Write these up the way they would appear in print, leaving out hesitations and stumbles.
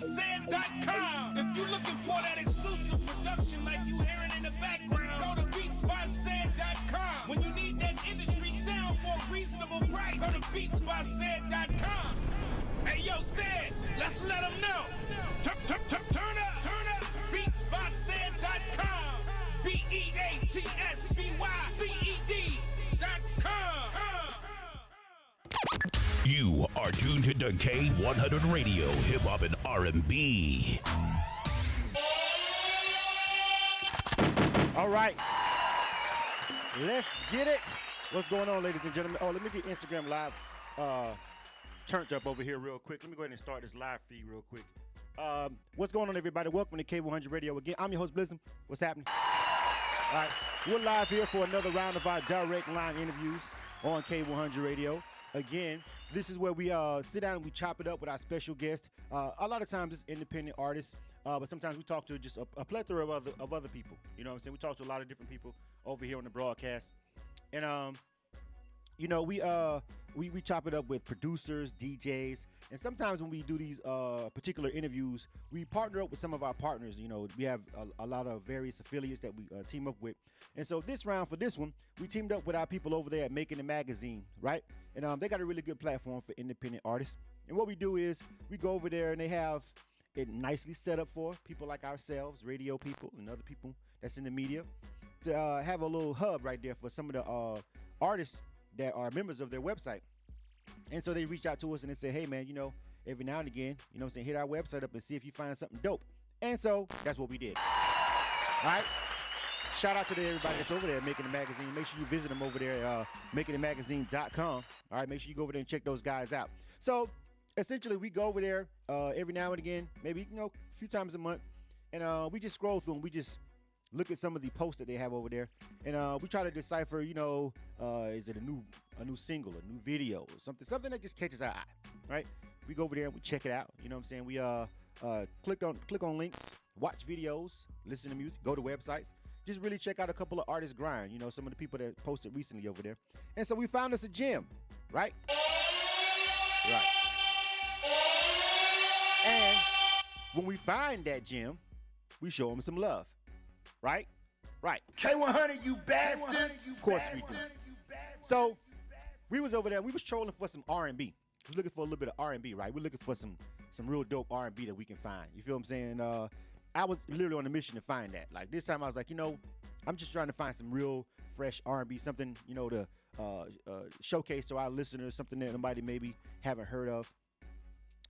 BeatsBySam.com. If you looking for that exclusive production like you hearing in the background, go to BeatsBySam.com. When you need that industry sound for a reasonable price, go to BeatsBySam.com. Hey yo, Sam, let's let them know. Turn up. BeatsBySam.com. BeatsByCed.com. You are tuned to K-100 Radio, Hip Hop and R&B. All right, let's get it. What's going on, ladies and gentlemen? Oh, let me get Instagram Live turned up over here real quick. Let me go ahead and start this live feed real quick. What's going on, everybody? Welcome to K-100 Radio again. I'm your host, Blizzum. What's happening? All right, we're live here for another round of our direct line interviews on K-100 Radio. Again, this is where we sit down and we chop it up with our special guest. A lot of times it's independent artists, but sometimes we talk to just a plethora of other people. You know what I'm saying? We talk to a lot of different people over here on the broadcast. And, you know, we chop it up with producers, DJs, and sometimes when we do these particular interviews, we partner up with some of our partners. You know, we have a lot of various affiliates that we team up with. And so this round, for this one, we teamed up with our people over there at Makin'It Magazine, right? And they got a really good platform for independent artists. And what we do is we go over there and they have it nicely set up for people like ourselves, radio people and other people that's in the media, to have a little hub right there for some of the artists that are members of their website. And so they reach out to us and they say, hey man, you know, every now and again, you know what I'm saying, hit our website up and see if you find something dope. And so that's what we did. All right. Shout out to everybody that's over there at Makin'It Magazine. Make sure you visit them over there at Makin'Itmagazine.com. All right, make sure you go over there and check those guys out. So essentially we go over there every now and again, maybe, you know, a few times a month, and we just scroll through them. We just look at some of the posts that they have over there, and we try to decipher, you know, is it a new single, a new video, or something that just catches our eye, right? We go over there and we check it out. You know what I'm saying? We click on links, watch videos, listen to music, go to websites, just really check out a couple of artists' grind. You know, some of the people that posted recently over there, and so we found us a gem, right? Right. And when we find that gem, we show them some love. Right? Right. K-100, you bastards. Of course we do. So we was over there. We was trolling for some R&B. We was looking for a little bit of R&B, right? We're looking for some real dope R&B that we can find. You feel what I'm saying? I was literally on a mission to find that. Like this time I was like, you know, I'm just trying to find some real fresh R&B, something, you know, to showcase to our listeners, something that nobody maybe haven't heard of.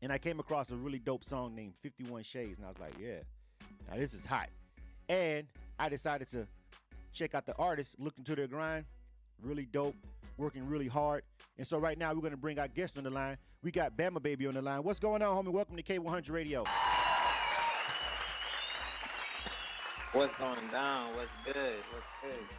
And I came across a really dope song named 51 Shades. And I was like, yeah, now this is hot. And I decided to check out the artists, look into their grind. Really dope, working really hard. And so right now we're going to bring our guest on the line. We got Bama Baby on the line. What's going on, homie? Welcome to K-100 Radio. What's going down? What's good?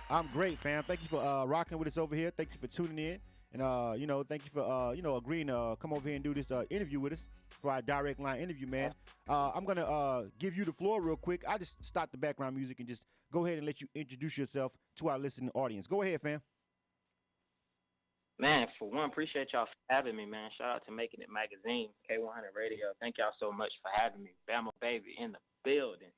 I'm great, fam. Thank you for rocking with us over here. Thank you for tuning in. And, you know, thank you for, you know, agreeing to come over here and do this interview with us for our direct line interview, man. I'm going to give you the floor real quick. I just start the background music and just go ahead and let you introduce yourself to our listening audience. Go ahead, fam. Man, for one, appreciate y'all for having me, man. Shout out to Makin'It Magazine, K-100 Radio. Thank y'all so much for having me. Bama Baby in the building.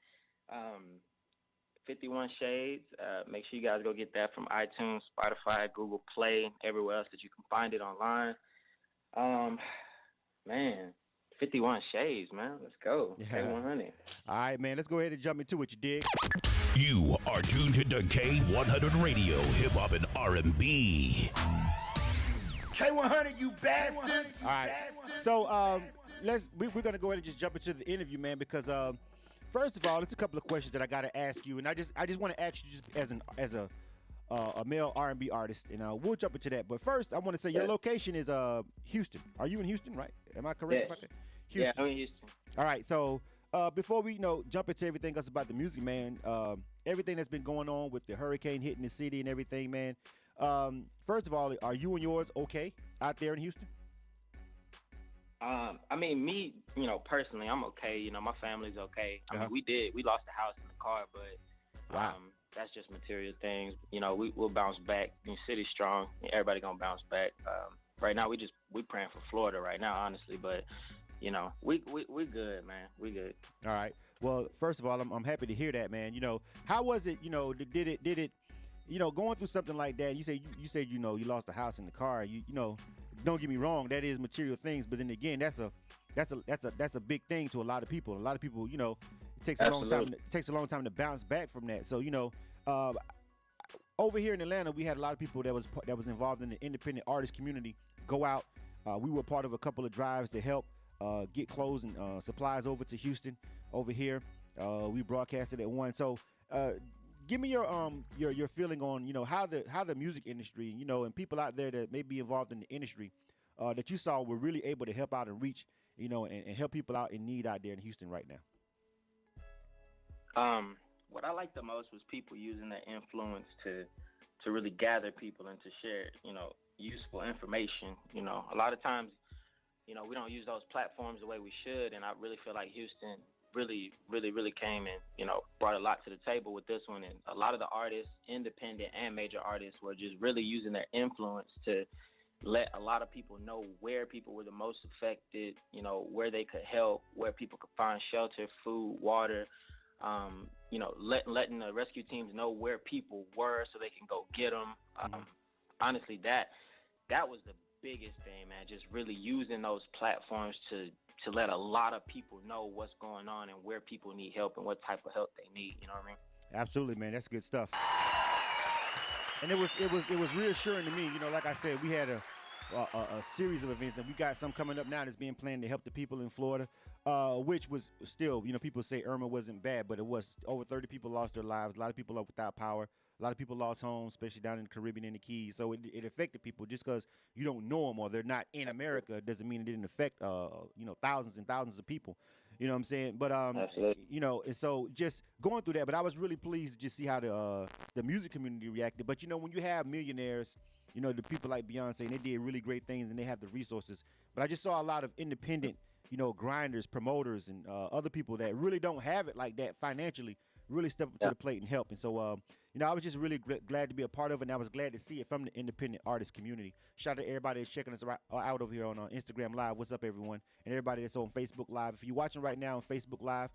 51 Shades. Make sure you guys go get that from iTunes, Spotify, Google Play, everywhere else that you can find it online. Man, 51 Shades, man. Let's go. Yeah. K-100. All right, man. Let's go ahead and jump into it. You dig? You are tuned to K-100 Radio, Hip Hop and R&B. K-100, you bastards. All right. So we're gonna go ahead and just jump into the interview, man, because first of all, it's a couple of questions that I gotta ask you, and I just want to ask you just as a male R&B artist, and we'll jump into that. But first, I want to say your location is Houston. Are you in Houston, right? Am I correct about that? Houston. Yeah, I'm in Houston. All right. So before we jump into everything else about the music, man, everything that's been going on with the hurricane hitting the city and everything, man. First of all, are you and yours okay out there in Houston? I mean, me, personally, I'm okay. My family's okay. I mean, we lost the house and the car, but that's just material things. We'll bounce back. The city's strong. Everybody gonna bounce back. Right now, we praying for Florida right now, honestly. But you know, we good, man. We good. All right. Well, first of all, I'm happy to hear that, man. You know, how was it? You know, did it? You know, going through something like that. You said you know you lost the house and the car. You know, don't get me wrong. That is material things, but then again, that's a big thing to a lot of people. A lot of people, you know, it takes a long time. It takes a long time to bounce back from that. So you know, over here in Atlanta, we had a lot of people that was involved in the independent artist community go out. We were part of a couple of drives to help get clothes and supplies over to Houston. Over here, we broadcasted at one. So, give me your feeling on, you know, how the music industry, you know, and people out there that may be involved in the industry that you saw were really able to help out and reach, you know, and help people out in need out there in Houston right now. What I liked the most was people using their influence to really gather people and to share, you know, useful information. You know, a lot of times, you know, we don't use those platforms the way we should, and I really feel like Houston really came and, you know, brought a lot to the table with this one. And a lot of the artists, independent and major artists, were just really using their influence to let a lot of people know where people were the most affected, you know, where they could help, where people could find shelter, food, water, you know, letting the rescue teams know where people were so they can go get them. Honestly, that was the biggest thing, man, just really using those platforms to let a lot of people know what's going on and where people need help and what type of help they need, you know what I mean? Absolutely, man. That's good stuff. And it was reassuring to me, you know, like I said, we had a series of events, and we got some coming up now that's being planned to help the people in Florida, which was still, you know, people say Irma wasn't bad, but it was. Over 30 people lost their lives. A lot of people are without power. A lot of people lost homes, especially down in the Caribbean and the Keys. So it affected people. Just because you don't know them or they're not in America doesn't mean it didn't affect, you know, thousands and thousands of people. You know what I'm saying? But, you know, and so just going through that. But I was really pleased to just see how the music community reacted. But, you know, when you have millionaires, you know, the people like Beyonce, and they did really great things and they have the resources. But I just saw a lot of independent, you know, grinders, promoters, and other people that really don't have it like that financially really step up to the plate and help. And so, you know, I was just really glad to be a part of it, and I was glad to see it from the independent artist community. Shout out to everybody that's checking us out over here on Instagram Live. What's up, everyone? And everybody that's on Facebook Live. If you're watching right now on Facebook Live,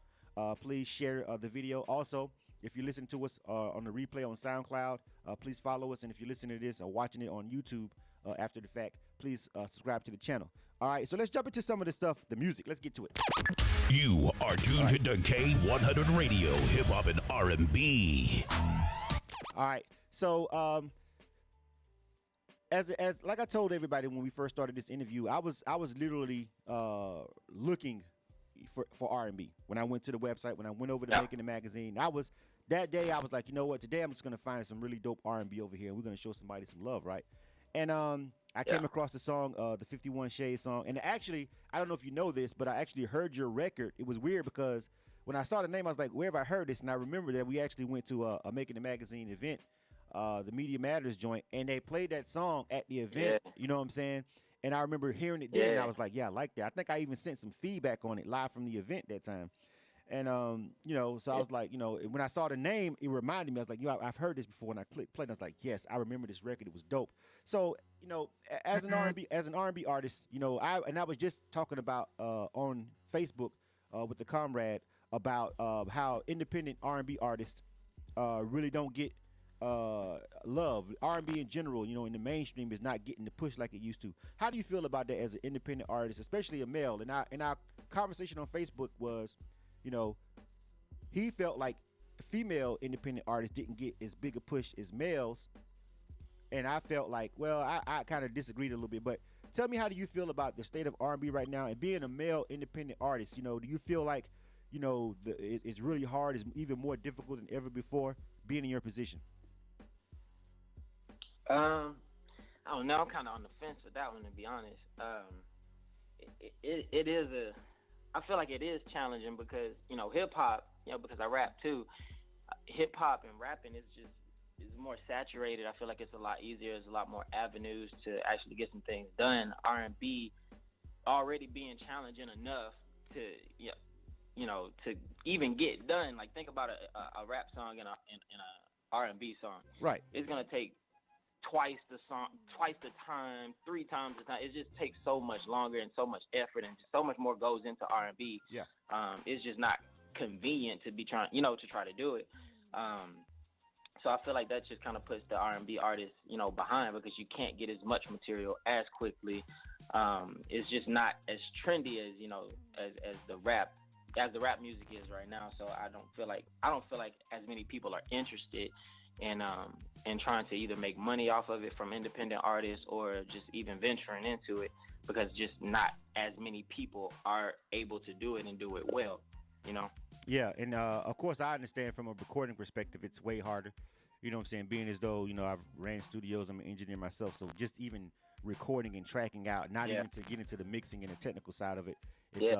please share the video. Also, if you listen to us on the replay on SoundCloud, please follow us. And if you're listening to this or watching it on YouTube after the fact, please subscribe to the channel. All right, so let's jump into some of the stuff, the music. Let's get to it. You are tuned to K-100 Radio, Hip Hop and R&B. All right, so as like I told everybody when we first started this interview, I was literally looking for R&B when I went to the website, when I went over to Makin'It Magazine. That day I was like, you know what? Today I'm just gonna find some really dope R&B over here, and we're gonna show somebody some love, right? And I came across the song, the 51 Shades song, and actually, I don't know if you know this, but I actually heard your record. It was weird because when I saw the name, I was like, where have I heard this? And I remember that we actually went to a Makin'It Magazine event, the Media Matters joint, and they played that song at the event. Yeah. You know what I'm saying? And I remember hearing it then, and I was like, yeah, I like that. I think I even sent some feedback on it live from the event that time. And, you know, so I was like, you know, when I saw the name, it reminded me. I was like, you know, I've heard this before, and I clicked play, and I was like, yes, I remember this record. It was dope. So, you know, as an R&B artist, you know, I was just talking about on Facebook with the comrade about how independent R&B artists really don't get love. R&B in general, you know, in the mainstream is not getting the push like it used to. How do you feel about that as an independent artist, especially a male? And our conversation on Facebook was, you know, he felt like female independent artists didn't get as big a push as males. And I felt like, well, I kind of disagreed a little bit. But tell me, how do you feel about the state of R&B right now and being a male independent artist? You know, do you feel like, you know, it's really hard, it's even more difficult than ever before being in your position? I don't know. I'm kind of on the fence with that one, to be honest. It is I feel like it is challenging because, you know, hip hop, you know, because I rap too. Hip hop and rapping is more saturated. I feel like it's a lot easier. There's a lot more avenues to actually get some things done. R&B already being challenging enough to, you know, to even get done. Like, think about a rap song and a R&B song. Right. It's gonna take twice the song, twice the time, 3 times the time. It just takes so much longer and so much effort, and so much more goes into R&B. Yeah. It's just not convenient to be trying, to try to do it. So I feel like that just kind of puts the R&B artists, behind, because you can't get as much material as quickly. It's just not as trendy as as the rap music is right now. So I don't feel like as many people are interested in trying to either make money off of it from independent artists, or just even venturing into it, because just not as many people are able to do it and do it well. Yeah, and of course I understand from a recording perspective, it's way harder. You know what I'm saying? Being as though, I've ran studios, I'm an engineer myself, so just even recording and tracking out, not even to get into the mixing and the technical side of it. It's, so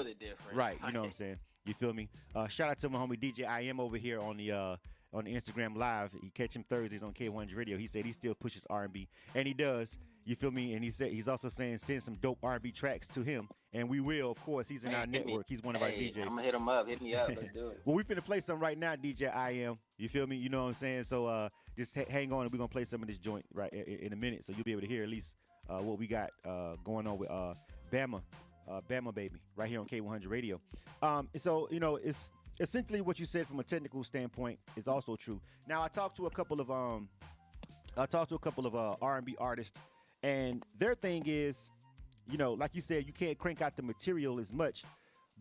the difference. Right, you know what I'm saying? You feel me? Shout out to my homie DJ I Am over here on the Instagram Live. You catch him Thursdays on K-100 Radio. He said he still pushes R&B, and he does. You feel me? And he said he's also saying send some dope R&B tracks to him, and we will, of course. He's in our network. He's one of our DJs. I'm gonna hit him up. Hit me up. Let's do it. Well, we finna play some right now, DJ I Am. You feel me? You know what I'm saying? So just hang on, and we're gonna play some of this joint right in a minute, so you'll be able to hear at least what we got going on with Bama Baby right here on K100 Radio. So it's essentially what you said from a technical standpoint is also true. Now I talked to a couple of R&B artists, and their thing is, like you said, you can't crank out the material as much,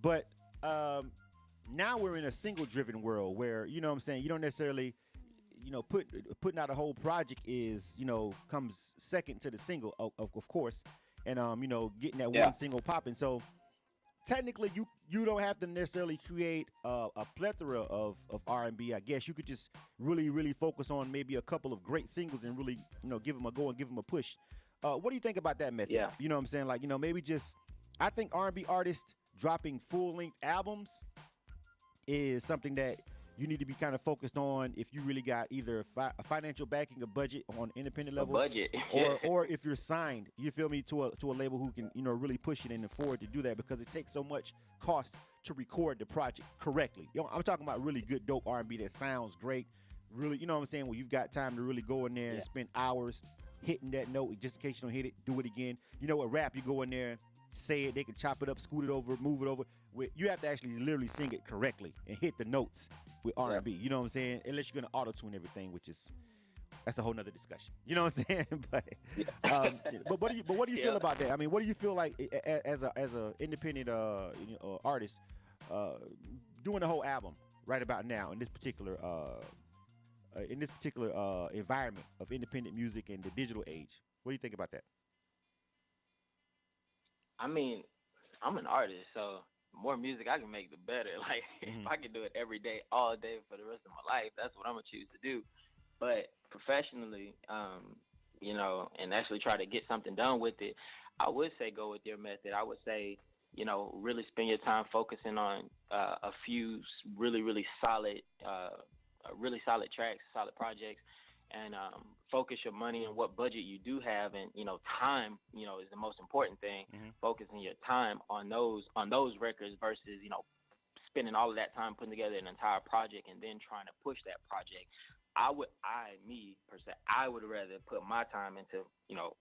but now we're in a single-driven world where, you know what I'm saying, you don't necessarily, putting out a whole project is, comes second to the single, of course, and getting that one single popping. So technically, you don't have to necessarily create a plethora of R&B. I guess you could just really, really focus on maybe a couple of great singles and really, give them a go and give them a push. What do you think about that method? Yeah. You know what I'm saying? Like, maybe I think R&B artists dropping full-length albums is something that you need to be kind of focused on if you really got either a financial backing, a budget on independent level, or if you're signed, you feel me, to a label who can really push it and afford to do that, because it takes so much cost to record the project correctly. I'm talking about really good dope R&B that sounds great, really, you know what I'm saying, where you've got time to really go in there and spend hours hitting that note, just in case you don't hit it, do it again. With rap, you go in there, say it, they can chop it up, scoot it over, move it over. You have to actually literally sing it correctly and hit the notes with R&B. You know what I'm saying? Unless you're gonna auto-tune everything, that's a whole nother discussion. You know what I'm saying? But what do you feel about that? I mean, what do you feel like as a independent artist doing the whole album right about now in this particular environment of independent music and the digital age? What do you think about that? I mean, I'm an artist, so the more music I can make, the better. Like, if I can do it every day, all day for the rest of my life, that's what I'm going to choose to do. But professionally, and actually try to get something done with it, I would say go with your method. I would say, really spend your time focusing on a few really, really solid tracks, solid projects, and focus your money on what budget you do have, and time is the most important thing. Focusing your time on those records versus spending all of that time putting together an entire project and then trying to push that project. I would rather put my time into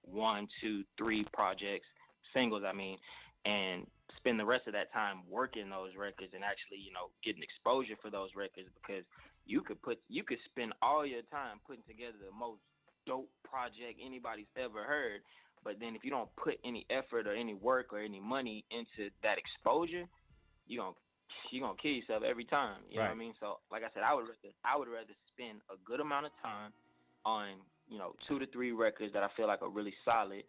1, 2, 3 projects, singles, and spend the rest of that time working those records and actually getting exposure for those records, because you could spend all your time putting together the most dope project anybody's ever heard, but then if you don't put any effort or any work or any money into that exposure, you're gonna kill yourself every time. You know what I mean? So like I said, I would rather spend a good amount of time on 2 to 3 records that I feel like are really solid.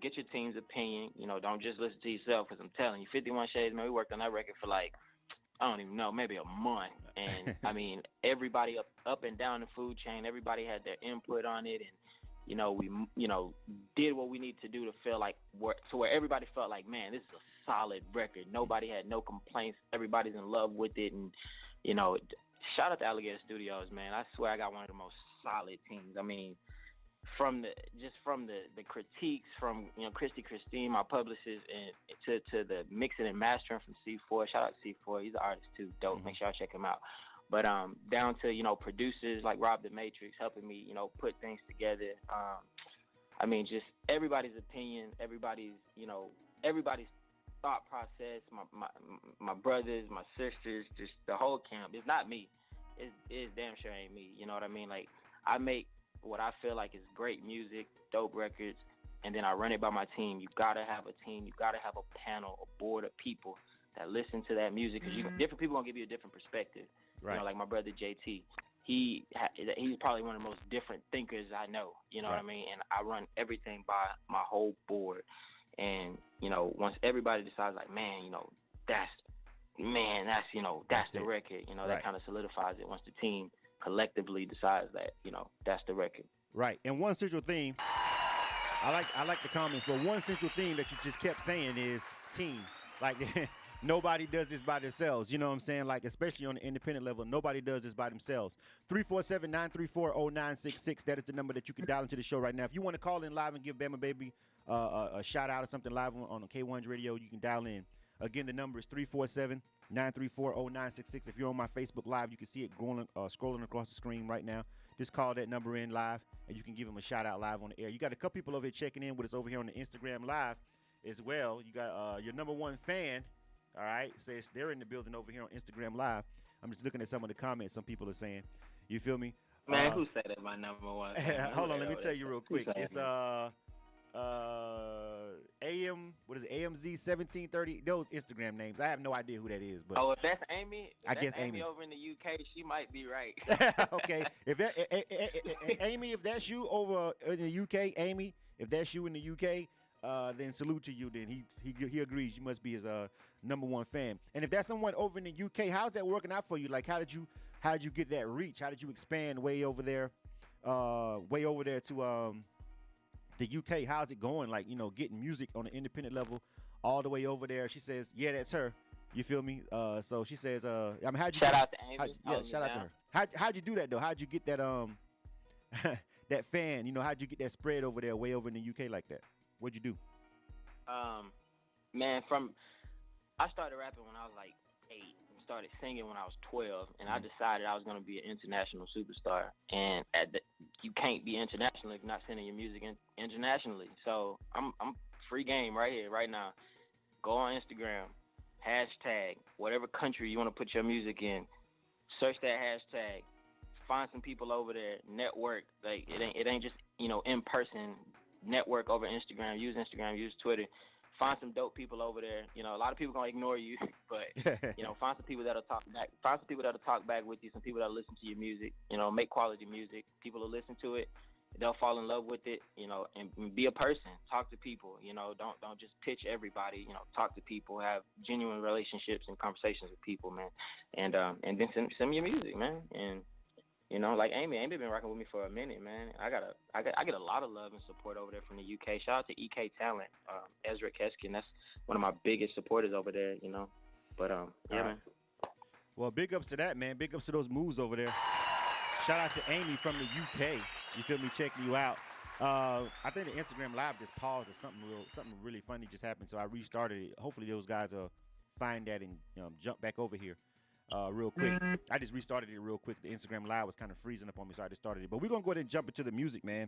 Get your team's opinion. Don't just listen to yourself, because I'm telling you, 51 Shades, man, we worked on that record for like, I don't even know, maybe a month. And I mean, everybody up and down the food chain, everybody had their input on it, and we did what we need to do to feel like where everybody felt like, man, this is a solid record. Nobody had no complaints. Everybody's in love with it, and shout out to Alligator Studios, man. I swear I got one of the most solid teams. I mean, from the critiques from Christine, my publicist, and to the mixing and mastering from C4. Shout out to C4. He's an artist too. Dope. Make sure y'all check him out. But down to, you know, producers like Rob the Matrix helping me, you know, put things together. I mean, just everybody's opinion, everybody's thought process, my brothers, my sisters, just the whole camp. It's not me. It's damn sure ain't me. You know what I mean? Like, I make what I feel like is great music, dope records, and then I run it by my team. You gotta have a team. You gotta have a panel, a board of people that listen to that music, because different people gonna give you a different perspective. Right. You know, like my brother JT. He's probably one of the most different thinkers I know. You know what I mean? And I run everything by my whole board. And, you know, once everybody decides, like, man, you know, that's the record, you know, that kind of solidifies it once the team collectively decides that, you know, that's the record. Right. And one central theme, I like the comments, but one central theme that you just kept saying is team. Like, nobody does this by themselves. You know what I'm saying? Like, especially on the independent level, nobody does this by themselves. 347-934-0966. That is the number that you can dial into the show right now. If you want to call in live and give Bama Baby a shout out or something live on K-100 Radio, you can dial in. Again, the number is 347-934-0966. If you're on my Facebook Live, you can see it scrolling across the screen right now. Just call that number in live, and you can give them a shout out live on the air. You got a couple people over here checking in with us over here on the Instagram Live as well. You got your number one fan. All right, says they're in the building over here on Instagram Live. I'm just looking at some of the comments some people are saying. You feel me? Man, who said that my number one? Hold on, let me tell you real quick. It's AMZ 1730. Those Instagram names. I have no idea who that is, but if that's Amy, I guess Amy over in the UK, she might be right. Okay, if that Amy, if that's you over in the UK, Amy, if that's you in the UK. Then salute to you. Then he agrees. You must be his number one fan. And if that's someone over in the UK, how's that working out for you? Like, how did you get that reach? How did you expand way over there to the UK? How's it going? Like, you know, getting music on an independent level all the way over there. She says, yeah, that's her. You feel me? So she says, I mean, shout out to Amy. Shout out to her. How'd you do that though? How'd you get that that fan? You know, how'd you get that spread over there, way over in the UK like that? What'd you do? Man, I started rapping when I was like 8 and started singing when I was 12, and I decided I was going to be an international superstar. And you can't be international if you're not sending your music internationally. So I'm free game right here, right now. Go on Instagram, hashtag, whatever country you want to put your music in, search that hashtag, find some people over there, network. Like, it ain't just, you know, in person. Network over Instagram, use Twitter, find some dope people over there. You know, a lot of people gonna ignore you, but you know, find some people that'll talk back. Find some people that'll talk back with you. Some people that'll listen to your music. You know, make quality music. People will listen to it. They'll fall in love with it. You know, and be a person. Talk to people. You know, don't just pitch everybody. You know, talk to people. Have genuine relationships and conversations with people, man. And then send me your music, man. And you know, like Amy been rocking with me for a minute, man. I get a lot of love and support over there from the UK. Shout out to EK Talent, Ezra Keskin. That's one of my biggest supporters over there, you know. But yeah, man. Well, big ups to that, man. Big ups to those moves over there. Shout out to Amy from the UK. You feel me? Checking you out. I think the Instagram Live just paused or something really funny just happened, so I restarted it. Hopefully those guys will find that and jump back over here. Real quick. I just restarted it real quick. The Instagram Live was kind of freezing up on me, so I just started it. But we're going to go ahead and jump into the music, man.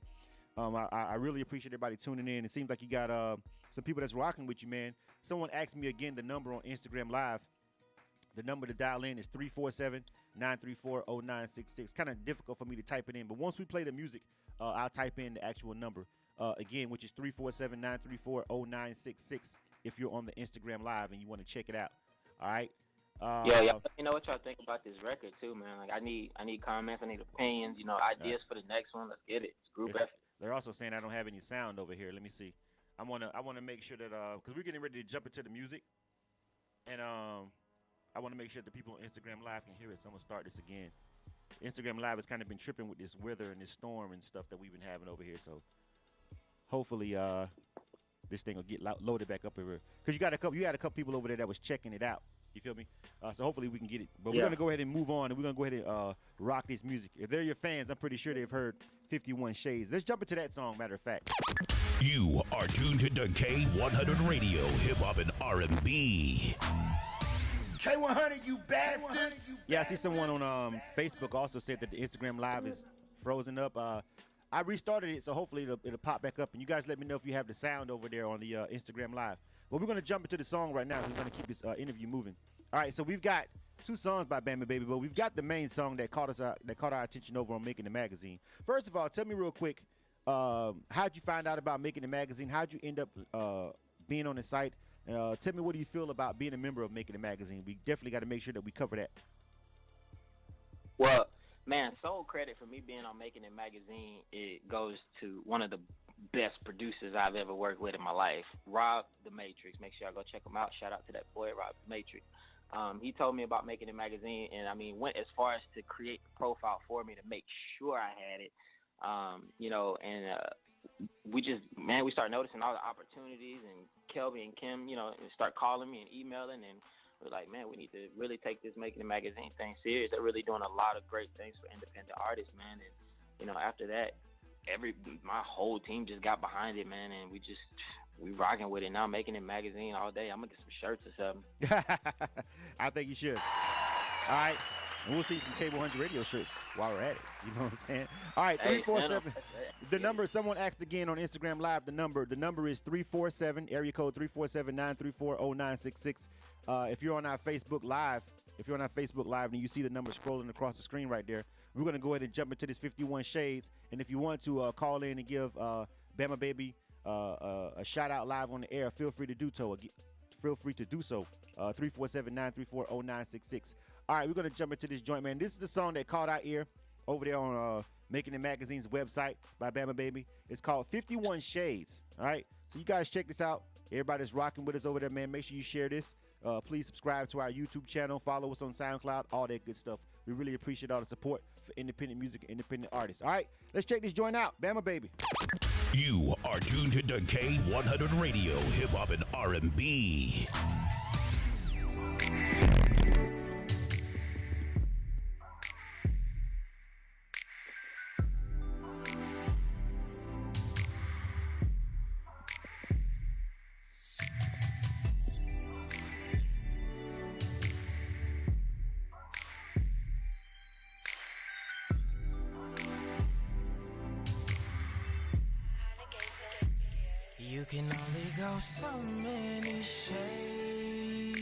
I really appreciate everybody tuning in. It seems like you got some people that's rocking with you, man. Someone asked me again the number on Instagram Live. The number to dial in is 347-934-0966. Kind of difficult for me to type it in, but once we play the music, I'll type in the actual number again, which is 347-934-0966 if you're on the Instagram Live and you want to check it out. All right? Yeah, you know what y'all think about this record too, man. Like, I need comments, I need opinions, you know, ideas for the next one. Let's get it. It's group effort. They're also saying I don't have any sound over here. Let me see. I wanna make sure that because we're getting ready to jump into the music, and I want to make sure that the people on Instagram Live can hear it. So I'm gonna start this again. Instagram Live has kind of been tripping with this weather and this storm and stuff that we've been having over here. So hopefully this thing will get loaded back up over. Because you had a couple people over there that was checking it out. You feel me? So hopefully we can get it. But we're going to go ahead and move on, and we're going to go ahead and rock this music. If they're your fans, I'm pretty sure they've heard 51 Shades. Let's jump into that song, matter of fact. You are tuned to K-100 Radio, hip-hop and R&B. K-100, you bastards. Yeah, I see someone on Facebook also said that the Instagram Live is frozen up. I restarted it, so hopefully it'll pop back up. And you guys let me know if you have the sound over there on the Instagram Live. Well, we're going to jump into the song right now. We're going to keep this interview moving. All right, so we've got 2 songs by Bama Baby, but we've got the main song that caught our attention over on Makin'It Magazine. First of all, tell me real quick, how'd you find out about Makin'It Magazine? How'd you end up being on the site? Tell me, what do you feel about being a member of Makin'It Magazine? We definitely got to make sure that we cover that. Well, man, sole credit for me being on Makin'It Magazine, it goes to one of the best producers I've ever worked with in my life, Rob the Matrix. Make sure y'all go check him out. Shout out to that boy, Rob the Matrix. He told me about Makin'It Magazine, and I mean, went as far as to create the profile for me to make sure I had it. We started noticing all the opportunities, and Kelby and Kim, start calling me and emailing, and we're like, man, we need to really take this Makin'It Magazine thing serious. They're really doing a lot of great things for independent artists, man. And after that, my whole team just got behind it, man, and we rocking with it now. Makin'It Magazine all day. I'm gonna get some shirts or something. I think you should. All right. And we'll see some K-100 radio shirts while we're at it. You know what I'm saying? All right, 347. The number, someone asked again on Instagram Live, the number is 347, area code 347-934-0966. If you're on our Facebook Live, and you see the number scrolling across the screen right there, we're going to go ahead and jump into this 51 Shades. And if you want to call in and give Bama Baby a shout-out live on the air, feel free to do so. 347-934-0966. All right, we're going to jump into this joint, man. This is the song that caught our ear over there on Makin'It Magazine's website by Bama Baby. It's called 51 Shades, all right? So you guys check this out. Everybody's rocking with us over there, man. Make sure you share this. Please subscribe to our YouTube channel. Follow us on SoundCloud, all that good stuff. We really appreciate all the support for independent music and independent artists. All right, let's check this joint out. Bama Baby. You are tuned to K-100 Radio, Hip Hop and R&B. You can only go so many shades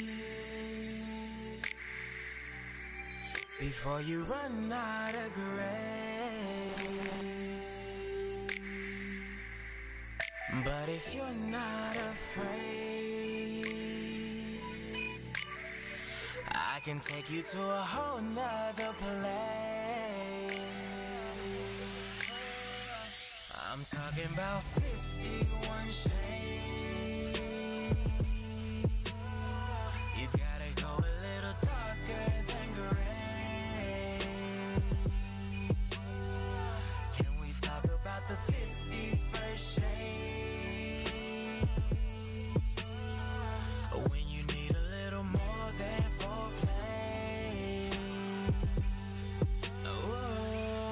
before you run out of gray. But if you're not afraid, I can take you to a whole nother place. I'm talking about 51 shades. You gotta go a little darker than gray. Can we talk about the 51st shade? When you need a little more than foreplay. Oh,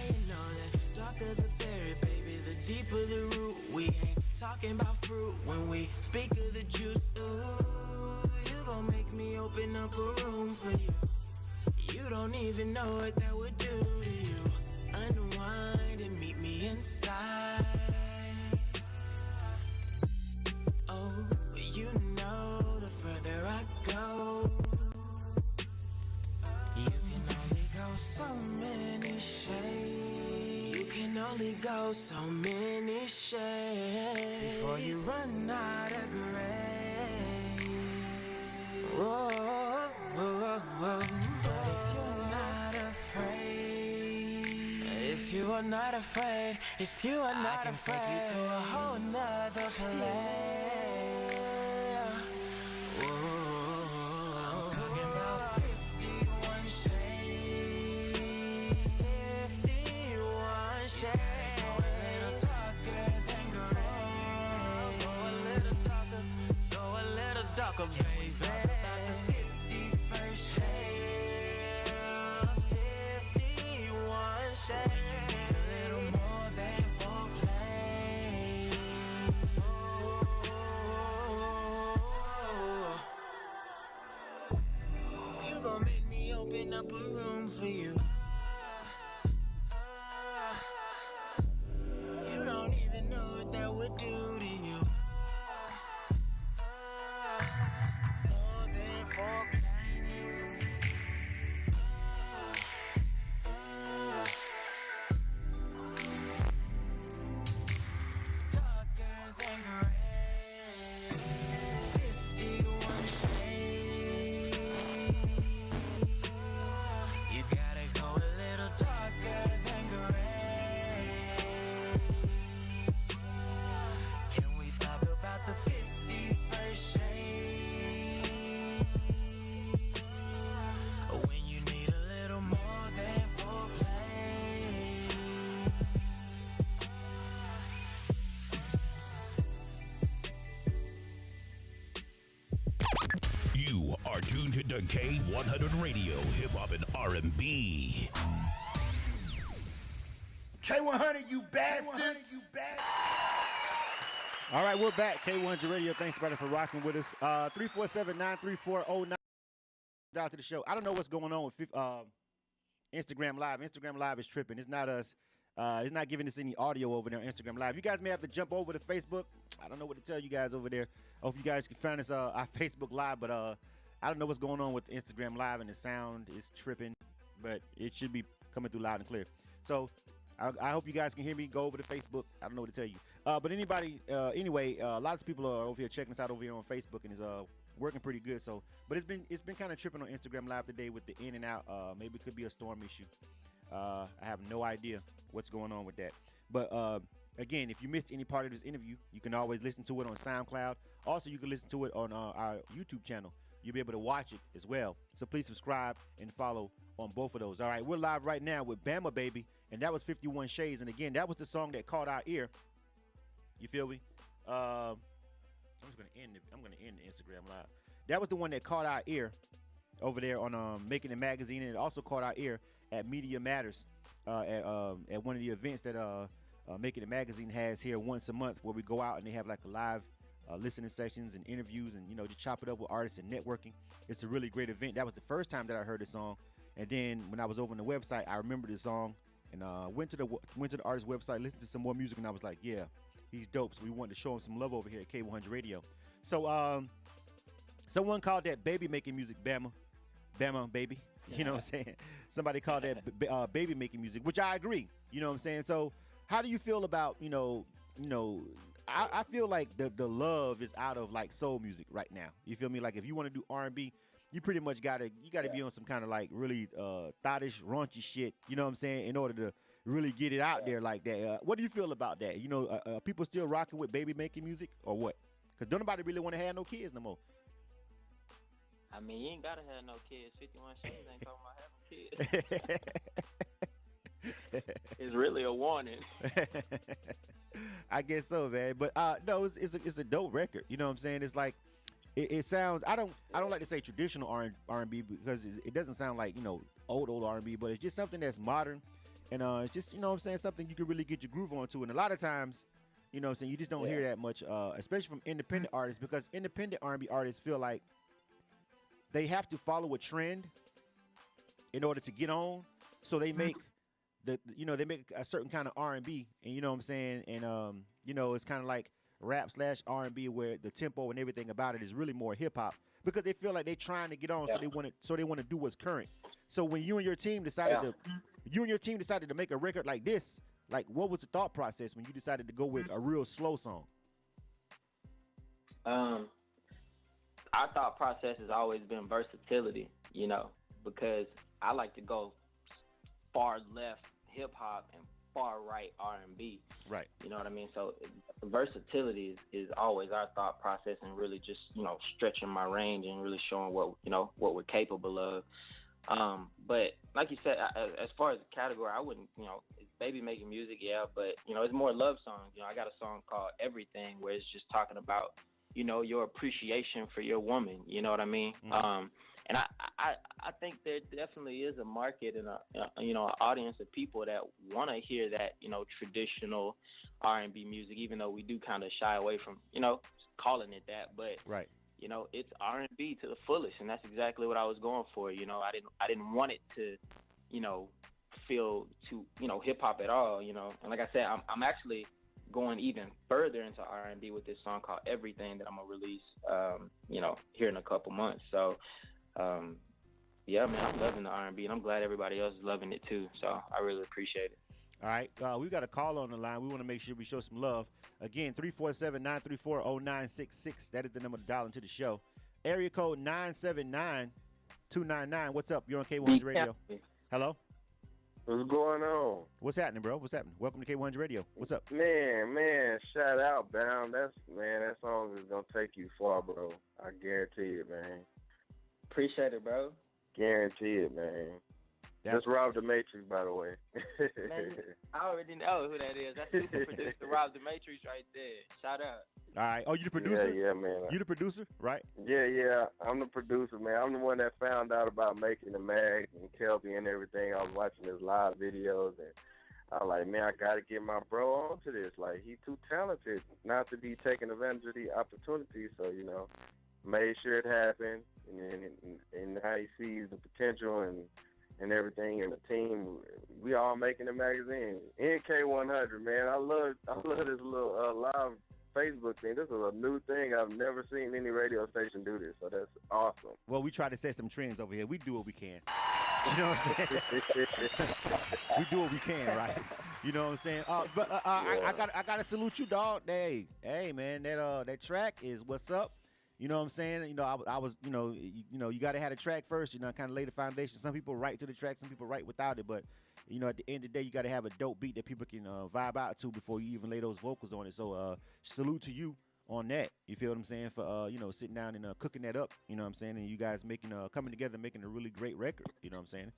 you know that darker the berry, baby, the deeper the root. We ain't talking about fruit when we speak of the juice. Ooh, you gon' make me open up a room for you. You don't even know what that would do to you. Unwind and meet me inside. Oh, you know the further I go, you can only go so many shades. You can only go so many shades before you run out of gray. Whoa, whoa, whoa. But if you're not afraid, if you are not afraid, if you are not afraid, I can take you to a whole nother place. Darker, baby. About the 51st shade, 51 shade. You need a little more than foreplay. Oh, gon' make me open up a room for you. You don't even know what that would do to you. More than foreplay. Darker than gray, 51 shades. You gotta go a little darker than gray. Can we talk about the 51st shade? When you need a little more than foreplay. You are tuned to K-100 Radio, Hip Hop and R&B. K-100, you bastards. All right, we're back. K-100 Radio. Thanks, everybody, for rocking with us. 347-934-09. Down to the show. I don't know what's going on with Instagram Live. Instagram Live is tripping. It's not us. It's not giving us any audio over there on Instagram Live. You guys may have to jump over to Facebook. I don't know what to tell you guys over there. I hope you guys can find us our Facebook Live, but I don't know what's going on with Instagram Live, and the sound is tripping, but it should be coming through loud and clear. So I hope you guys can hear me. Go over to Facebook. I don't know what to tell you. But anybody, anyway, lots of people are over here checking us out over here on Facebook, and it's working pretty good. So, but it's been kind of tripping on Instagram Live today with the in and out. Maybe it could be a storm issue. I have no idea what's going on with that. But again, if you missed any part of this interview, you can always listen to it on SoundCloud. Also, you can listen to it on our YouTube channel. You'll be able to watch it as well. So please subscribe and follow on both of those. All right, we're live right now with Bama Baby, and that was 51 Shades. And again, that was the song that caught our ear. You feel me? I'm gonna end the Instagram Live. That was the one that caught our ear over there on Makin'It Magazine, and it also caught our ear at Media Matters at one of the events that Makin'It Magazine has here once a month, where we go out and they have like a live listening sessions and interviews, and just chop it up with artists and networking. It's a really great event. That was the first time that I heard the song, and then when I was over on the website, I remembered the song and went to the artist's website, listened to some more music, and I was like, yeah, he's dope. So we wanted to show him some love over here at K-100 Radio. So someone called that baby making music Bama Baby. You know what I'm saying? Somebody called that baby making music, which I agree. You know what I'm saying? So how do you feel about, I feel like the love is out of like soul music right now. You feel me? Like if you want to do R&B, you pretty much gotta be on some kind of like really thottish, raunchy shit. You know what I'm saying? In order to really get it out there like that. What do you feel about that? People still rocking with baby making music or what? Because don't nobody really want to have no kids no more. I mean, you ain't gotta have no kids. 51 Shades ain't talking about having kids. It's really a warning. I guess so, man. But no, it's a dope record. You know what I'm saying? It's like it sounds. I don't like to say traditional R&B because it doesn't sound like old R&B, but it's just something that's modern, and it's just what I'm saying, something you can really get your groove onto. And a lot of times, what I'm saying, you just don't hear that much, especially from independent artists, because independent R&B artists feel like they have to follow a trend in order to get on. So they make they make a certain kind of R&B, and you know what I'm saying, and it's kind of like rap / R&B where the tempo and everything about it is really more hip hop, because they feel like they're trying to get on, so they want to do what's current. So when you and your team decided to make a record like this, like what was the thought process when you decided to go with a real slow song? Our thought process has always been versatility, because I like to go far left hip hop and far right R&B. Right. You know what I mean? So versatility is always our thought process, and really just, stretching my range and really showing what we're capable of. But like you said, as far as the category, I wouldn't, it's baby making music, yeah, but, it's more love songs. I got a song called Everything, where it's just talking about, your appreciation for your woman. You know what I mean? Mm-hmm. And I think there definitely is a market and an audience of people that want to hear that, traditional R&B music, even though we do kind of shy away from, calling it that. But right. you know, it's R&B to the fullest, and that's exactly what I was going for. You know, I didn't want it to, you know, feel too, you know, hip hop at all. You know, and like I said, I'm actually going even further into R&B with this song called Everything that I'm gonna release, you know, here in a couple months. So, yeah, man, I'm loving the R&B, and I'm glad everybody else is loving it too. So I really appreciate it. All right, we've got a call on the line. We want to make sure we show some love. Again, 347-934-0966. That is the number to dial into the show. Area code 979-299. What's up? You're on K-100 Radio. Hello? What's going on? What's happening, bro? What's happening? Welcome to K-100 Radio. What's up? Man, shout out, Bam. That song is going to take you far, bro. I guarantee it, man. Appreciate it, bro. Guarantee it, man. That's Rob the Matrix, by the way. Man, I already know who that is. That's super producer Rob the Matrix right there. Shout out. All right. Oh, you the producer? Yeah, man. You the producer, right? Yeah. I'm the producer, man. I'm the one that found out about Making the Mag and Kelby and everything. I was watching his live videos, and I was like, man, I got to get my bro onto this. Like, he's too talented not to be taking advantage of the opportunity. So, you know, made sure it happened, and now he sees the potential and everything, and the team, we all Making the Magazine. K-100, man. I love this little live Facebook thing. This is a new thing. I've never seen any radio station do this, so that's awesome. Well, we try to set some trends over here. We do what we can. You know what I'm saying? We do what we can, right? You know what I'm saying? But yeah. I gotta salute you, dog. Hey, man, that track is what's up. You know what I'm saying? You know, I was, you know, you got to have a track first, you know, kind of lay the foundation. Some people write to the track, some people write without it. But, you know, at the end of the day, you got to have a dope beat that people can vibe out to before you even lay those vocals on it. So salute to you on that. You feel what I'm saying? For, you know, sitting down and cooking that up, you know what I'm saying? And you guys coming together, making a really great record. You know what I'm saying?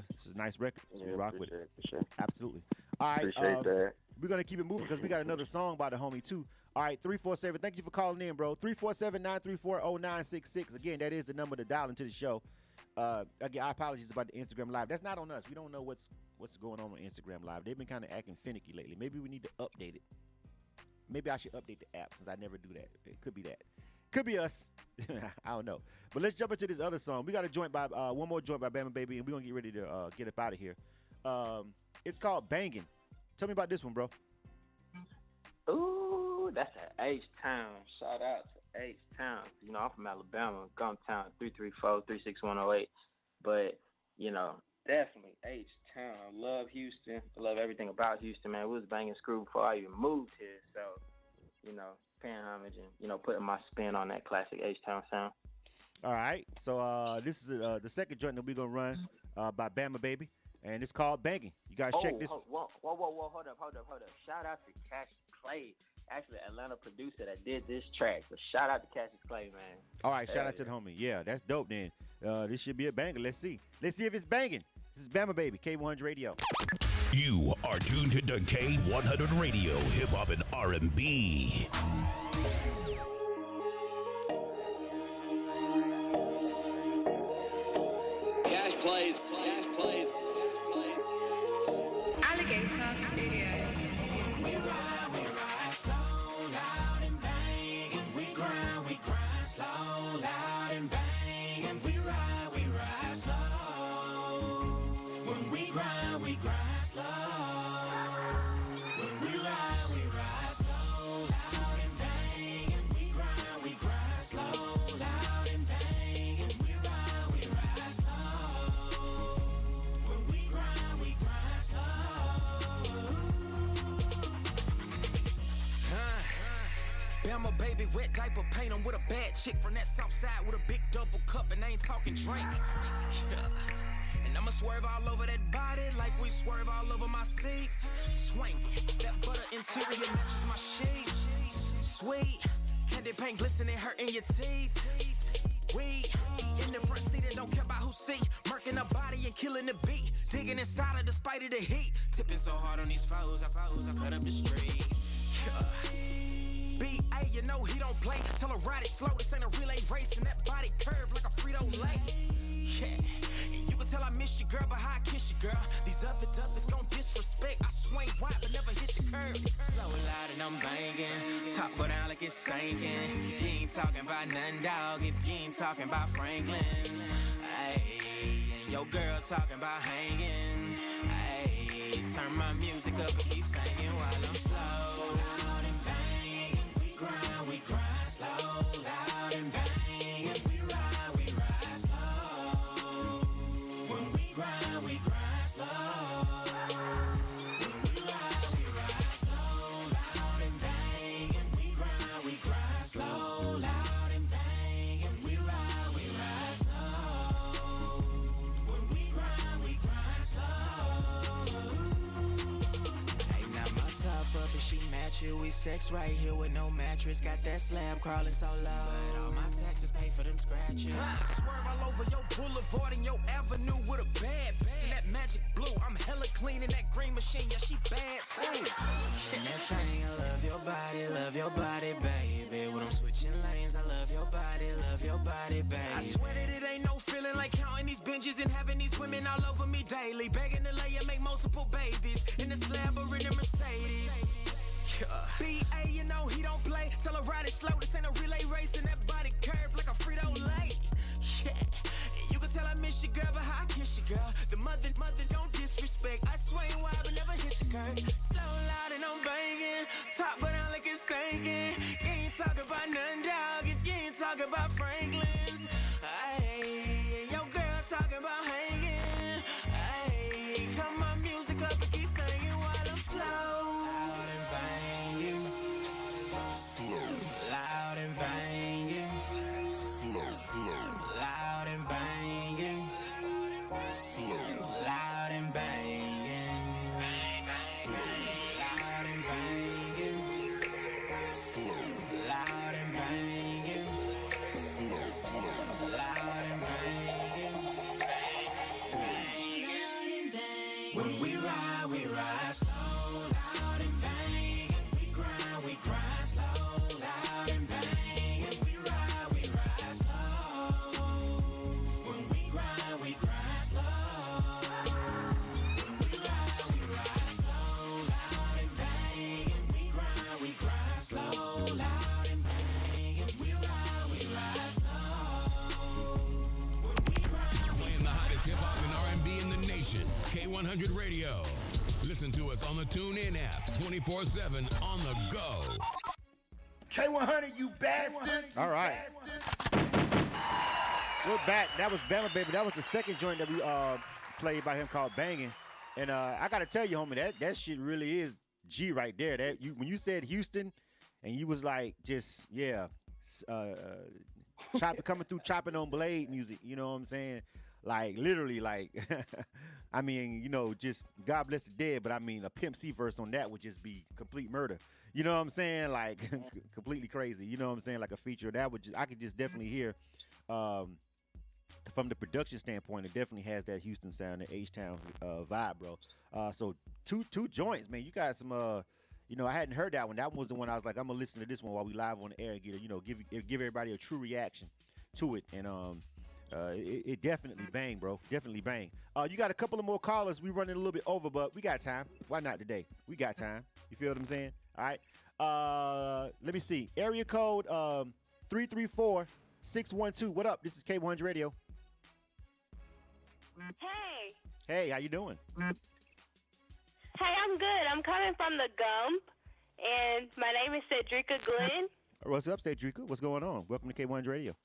It's a nice record. So we rock with it. For sure. Absolutely. All right. Appreciate that. We're going to keep it moving because we got another song by the homie, too. All right, 347. Thank you for calling in, bro. 347-934-0966. Again, that is the number to dial into the show. Again, our apologies about the Instagram Live. That's not on us. We don't know what's going on Instagram Live. They've been kind of acting finicky lately. Maybe we need to update it. Maybe I should update the app since I never do that. It could be that. Could be us. I don't know. But let's jump into this other song. We got a joint by one more joint by Bama Baby, and we're going to get ready to get up out of here. It's called Bangin'. Tell me about this one, bro. Ooh, that's an H-Town. Shout out to H-Town. You know, I'm from Alabama, Gumtown, 334-36108. But, you know, definitely H-Town. I love Houston. I love everything about Houston, man. We was banging screw before I even moved here. So, you know, paying homage and, you know, putting my spin on that classic H-Town sound. All right. So this is the second joint that we're going to run by Bama Baby. And it's called Bangin'. You guys check this. Whoa, hold up. Shout out to Cassius Clay, actually Atlanta producer that did this track. So shout out to Cassius Clay, man. All right, shout out to the homie. Yeah, that's dope then. This should be a banger. Let's see if it's banging. This is Bama Baby, K-100 Radio. You are tuned to K-100 Radio, hip hop and R&B. Cash plays. Studio. We ride slow, loud and bang, and we grind slow, loud and bang, and we ride slow. When we grind slow. When we ride slow, loud and bang, and we grind slow, loud and bang, and we ride slow. When we grind slow. Bama Baby, wet diaper paint. I'm with a bad chick from that south side with a big double cup, and I ain't talking drink. Yeah. And I'ma swerve all over that body like we swerve all over my seats. Swing, that butter interior matches my sheets. Sweet, candy paint glistening, hurting your teeth. We in the front seat and don't care about who see. Murking the body and killing the beat. Digging inside her despite of the heat. Tipping so hard on these foes, I cut up the street. Yeah. B.A., you know he don't play. Tell her ride it slow, this ain't a relay race. And that body curve like a Frito-Lay. Yeah, and you can tell I miss you, girl, but how I kiss you, girl. These other duffers gon' disrespect. I swing wide, but never hit the curb. Slow loud and I'm banging. Top go down like it's sinking. You ain't talking about nothing, dog, if you ain't talking about Franklin. Ayy, and your girl talking about hanging. Ayy, turn my music up and keep singing while I'm slow. Loud and banging. We grind slow. Loud and banging. We ride slow. When we grind slow. When we ride slow. Loud and banging. We grind slow. Loud and banging. We ride slow. When we grind slow. Hey, now my top up and she match you. We sex right here with no mattress. Got that slab crawling so low. But all my taxes pay for them scratches. Swerve all over your boulevard and your avenue with a bad in that magic blue. I'm hella clean in that green machine. Yeah, she bad too. And that thing, I love your body, baby. When I'm switching lanes, I love your body, baby. I swear that it ain't no feeling like counting these binges and having these women all over me daily. Begging to lay and make multiple babies in the slab or in the Mercedes. B.A., you know he don't play. Tell her ride it slow, this ain't a relay race. And that body curve like a Frito-Lay. Yeah, you can tell I miss you, girl, but how I kiss you, girl. The mother, don't disrespect. I swing wild, but never hit the curve. Slow, loud, and I'm banging. Top go down like it's sinking. You ain't talking about none, dog, if you ain't talking about Franklin's. Ayy, your girl talking about hanging. Ayy, come on, music up and keep singing while I'm slow. Loud and banging. Slow. Loud and banging. Slow. Loud and banging. Slow. Loud and banging. Slow. Loud and banging. Slow. Loud and banging. Slow. Loud and banging. When we ride slow. Loud and banging. We grind slow. Loud and banging. We ride slow. When we grind slow. When we ride slow. Loud and banging. We grind slow. Loud and banging. We ride slow. When we grind. Playing the hottest hip-hop and R&B in the nation. K-100 Radio. Listen to us on the TuneIn app 24/7 on the go. K-100, you bastards. All right. We're back. That was Bama Baby. That was the second joint that we played by him called Banging. And I got to tell you, homie, that shit really is G right there. That when you said Houston and you was like just, coming through chopping on blade music, you know what I'm saying? Like, literally, like, I mean, you know, just God bless the dead, but I mean, a Pimp C verse on that would just be complete murder. You know what I'm saying? Like, completely crazy. You know what I'm saying? Like a feature that would I could just definitely hear, from the production standpoint, it definitely has that Houston sound, the H-Town vibe, bro. So two joints, man. You got some, I hadn't heard that one. That one was the one I was like, I'm gonna listen to this one while we live on the air and get give everybody a true reaction to it. And it definitely bang, bro. Definitely bang. You got a couple of more callers. We running a little bit over, but we got time. Why not today? We got time. You feel what I'm saying? All right. Let me see. Area code 334-612. What up? This is K-100 Radio. Hey. Hey, how you doing? Hey, I'm good. I'm coming from the Gump, and my name is Cedrica Glenn. What's up, Cedrica? What's going on? Welcome to K-100 Radio.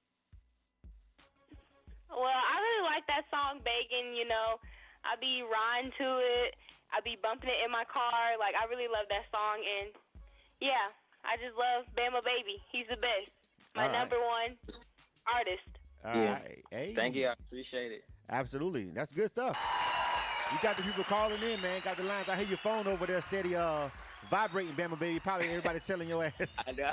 Well, I really like that song, Bacon. You know, I be riding to it. I be bumping it in my car. Like, I really love that song, and yeah, I just love Bama Baby. He's the best. My number one artist. All right. Hey. Thank you. I appreciate it. Absolutely. That's good stuff. You got the people calling in, man. Got the lines. I hear your phone over there steady vibrating, Bama Baby. Probably everybody telling your ass. I know.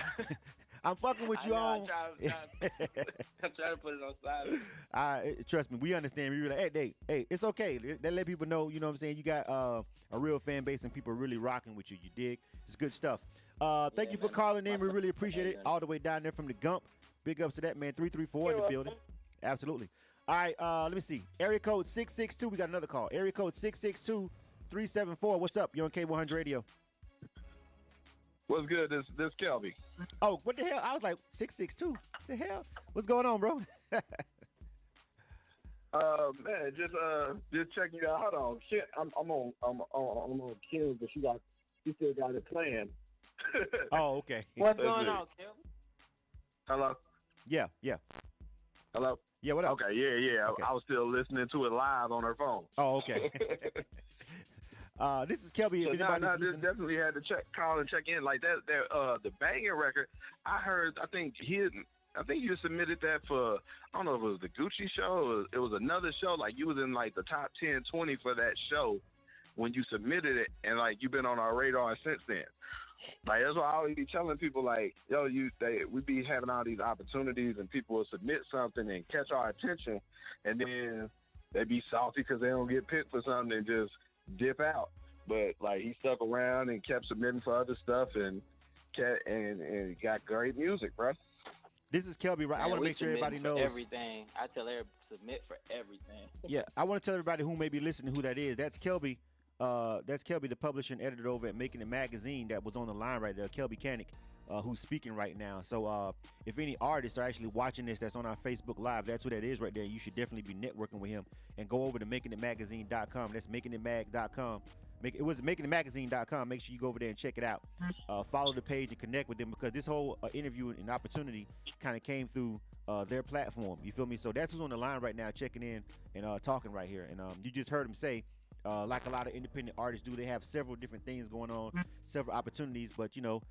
I'm fucking with you on. I'm trying to put it on silent. Trust me, we understand. We like, hey, it's okay. They let people know, you know what I'm saying? You got a real fan base and people are really rocking with you. You dig? It's good stuff. Thank you for calling in. We really appreciate it. All the way down there from the Gump. Big ups to that, man. 334 in the building. Absolutely. All right, let me see. Area code 662. We got another call. Area code 662-374. What's up? You're on K100 Radio. What's good? This Kelby. Oh, what the hell? I was like 6'2". The hell? What's going on, bro? Man, just checking you out. Hold on, shit. I'm on Kim, but she still got it playing. Oh, okay. What's going on, Kim? Hello. Yeah. Hello. Yeah. What up? Okay. Yeah. Okay. I was still listening to it live on her phone. Oh, okay. This is Kelby. So If anybody's just listening. definitely had to call and check in like that. The banging record. I think you submitted that for, I don't know if it was the Gucci show or it was another show. Like you was in like the top 10, 20 for that show when you submitted it, and like you've been on our radar since then. Like that's why I always be telling people like, yo, we be having all these opportunities and people will submit something and catch our attention, and then they be salty because they don't get picked for something and just dip out. But like he stuck around and kept submitting for other stuff and got great music, bro. This is Kelby, right? I want to make sure everybody knows everything. I tell everybody submit for everything. Yeah, I want to tell everybody who may be listening who that is. That's Kelby. That's Kelby, the publisher and editor over at Makin'It Magazine, that was on the line right there. Kelby Canick, who's speaking right now. So if any artists are actually watching this that's on our Facebook Live, that's who that is right there. You should definitely be networking with him and go over to makinitmagazine.com. That's makinitmag.com. It was makinitmagazine.com. Make sure you go over there and check it out. Follow the page and connect with them, because this whole interview and opportunity kind of came through their platform. You feel me? So that's who's on the line right now, checking in and talking right here. And you just heard him say, like a lot of independent artists do, they have several different things going on, several opportunities, but you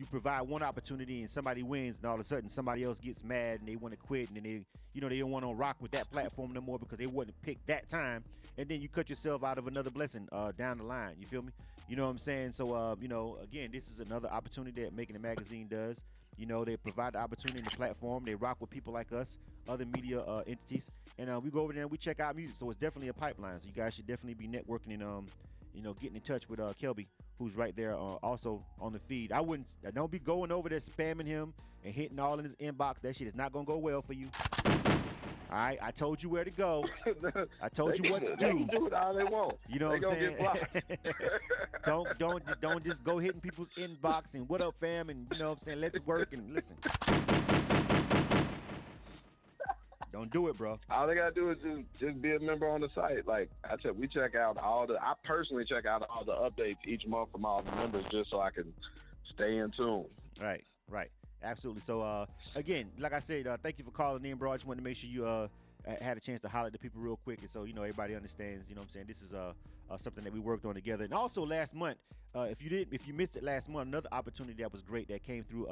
provide one opportunity and somebody wins, and all of a sudden somebody else gets mad and they want to quit, and then they don't want to rock with that platform no more because they wasn't picked that time, and then you cut yourself out of another blessing down the line. You feel me? You know what I'm saying? So again, this is another opportunity that Makin'It Magazine does. They provide the opportunity and the platform. They rock with people like us, other media entities, and we go over there and we check out music. So it's definitely a pipeline. So you guys should definitely be networking and getting in touch with Kelby, who's right there also on the feed. Don't be going over there spamming him and hitting all in his inbox. That shit is not gonna go well for you. All right, I told you where to go. I told you what to do. They can do it all they want. You know what I'm saying? don't just go hitting people's inbox and what up, fam, and you know what I'm saying? Let's work and listen. Don't do it, bro. All they gotta do is just be a member on the site. Like I said, I personally check out all the updates each month from all the members just so I can stay in tune. Right. Absolutely. So, again, like I said, thank you for calling in, bro. I just wanted to make sure you had a chance to holler at the people real quick, and so everybody understands. You know what I'm saying? This is something that we worked on together. And also last month, if you missed it last month, another opportunity that was great that came through